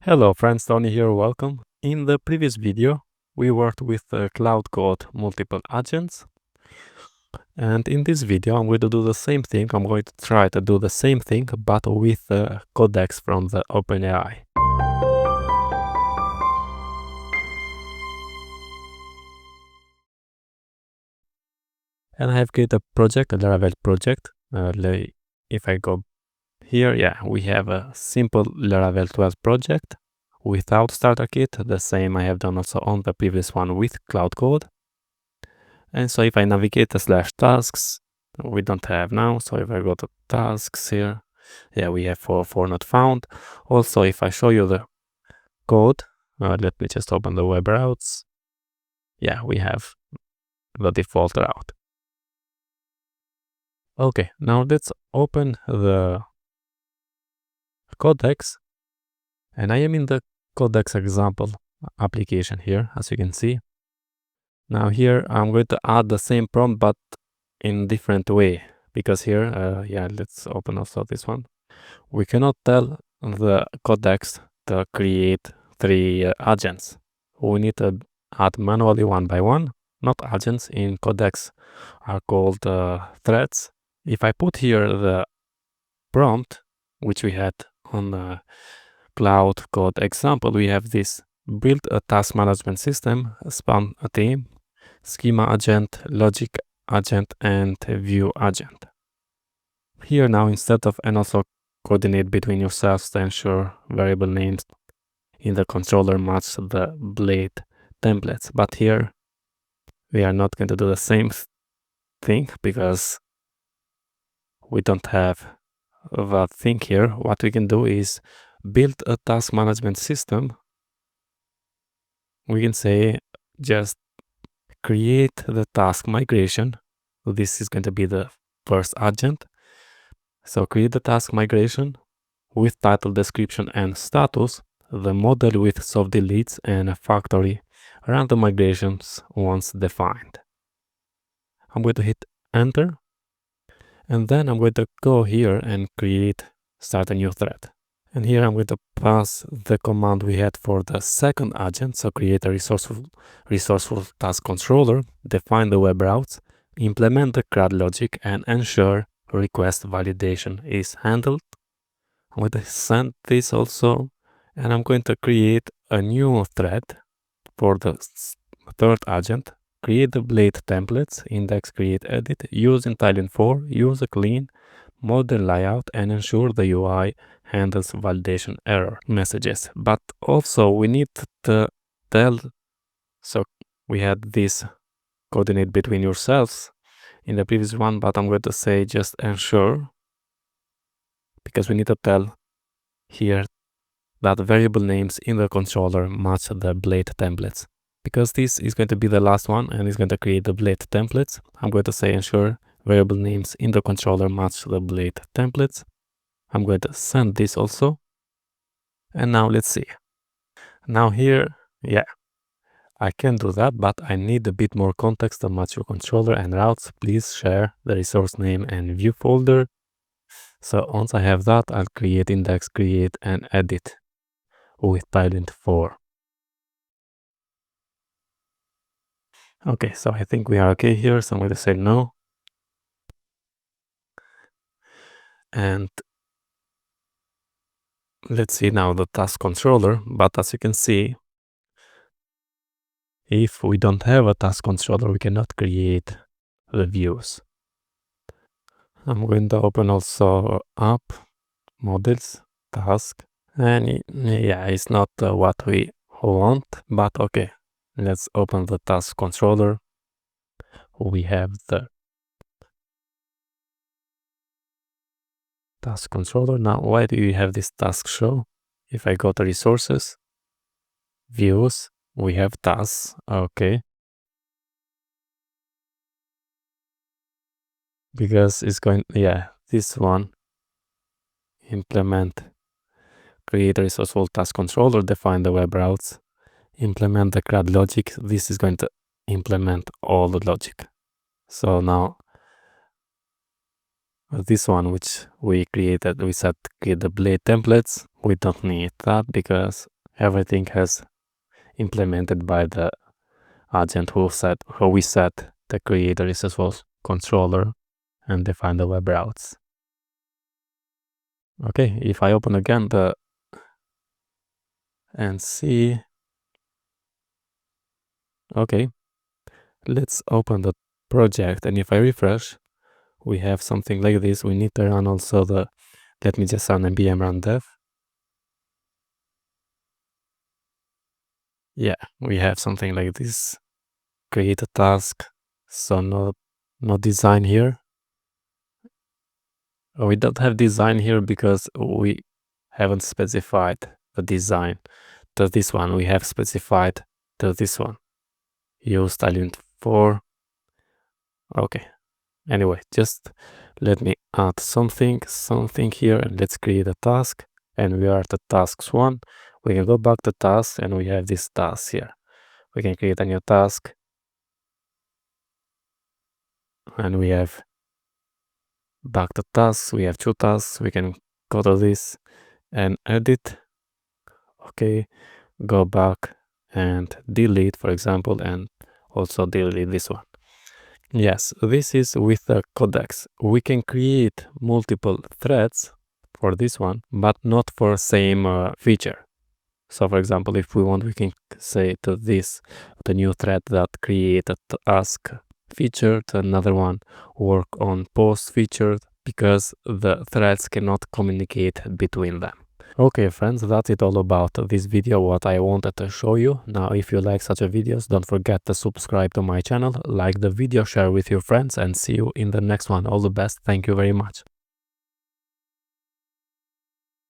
Hello friends, Tony here, welcome. In the previous video, we worked with Cloud Code multiple agents. And in this video, I'm going to do the same thing. I'm going to try to do the same thing, but with Codex from the OpenAI. And I have created a project, a Laravel project. If I go here, we have a simple Laravel 12 project without starter kit, the same I have done also on the previous one with Cloud Code. And so if I navigate to /tasks, we don't have now. So if I go to tasks here, we have for not found. Also, if I show you the code, let me just open the web routes. We have the default route. Okay, now let's open the Codex. And I am in the Codex example application here, as you can see. Now here, I'm going to add the same prompt, but in different way. Because here, let's open also this one. We cannot tell the Codex to create 3 agents. We need to add manually one by one. Not agents in Codex are called threads. If I put here the prompt, which we had on the Cloud Code example, we have this: build a task management system, spawn a team, schema agent, logic agent, and view agent. Here now, instead of and also coordinate between yourselves to ensure variable names in the controller match the blade templates. But here we are not going to do the same thing because we don't have that thing here. What we can do is build a task management system. We can say just create the task migration. This is going to be the first agent. So create the task migration with title, description, and status, the model with soft deletes, and a factory run the migrations once defined. I'm going to hit enter, and then I'm going to go here and start a new thread. And here I'm going to pass the command we had for the second agent. So create a resourceful task controller, define the web routes, implement the CRUD logic, and ensure request validation is handled. I'm going to send this also, and I'm going to create a new thread for the third agent. Create the blade templates, index, create, edit, use IntelliJ4, use a clean modern layout, and ensure the UI handles validation error messages. But also we need to tell, so we had this coordinate between yourselves in the previous one, but I'm going to say just ensure, because we need to tell here that variable names in the controller match the blade templates. Because this is going to be the last one and it's going to create the blade templates, I'm going to say ensure variable names in the controller match the blade templates. I'm going to send this also. And now let's see. Now here, I can do that, but I need a bit more context to match your controller and routes. Please share the resource name and view folder. So once I have that, I'll create index, create, and edit with IntelliJ4. Okay, so I think we are okay here. So I'm going to say no. And let's see now the task controller. But as you can see, if we don't have a task controller, we cannot create the views. I'm going to open also app, models, task. And it's not what we want, but okay. Let's open the task controller. We have the task controller. Now, why do you have this task show? If I go to resources, views, we have tasks. Okay. Because it's going, this one, implement, create a resourceful task controller, define the web routes, implement the CRUD logic. This is going to implement all the logic. So now This one which we created, we said create the blade templates. We don't need that because everything has implemented by the agent who we set the creator is as well controller and define the web routes. Okay, if I open again and see, okay, let's open the project, and if I refresh, we have something like this. We need to run also let me just run npm run dev. Yeah, we have something like this. Create a task. So no design here. We don't have design here because we haven't specified the design. To this one, we have specified to this one. Use Talent 4. Okay. Anyway, just let me add something here, and let's create a task. And we are at the tasks 1. We can go back to tasks, and we have this task here. We can create a new task, and we have back to tasks. We have 2 tasks. We can go to this and edit. Okay, go back and delete, for example, and also delete this one. Yes, this is with the Codex. We can create multiple threads for this one, but not for same feature. So for example, if we want, we can say to this, the new thread that create a task feature, to another one work on post feature, because the threads cannot communicate between them. Okay friends, that's it all about this video, what I wanted to show you. Now if you like such videos, don't forget to subscribe to my channel, like the video, share with your friends, and see you in the next one. All the best. Thank you very much.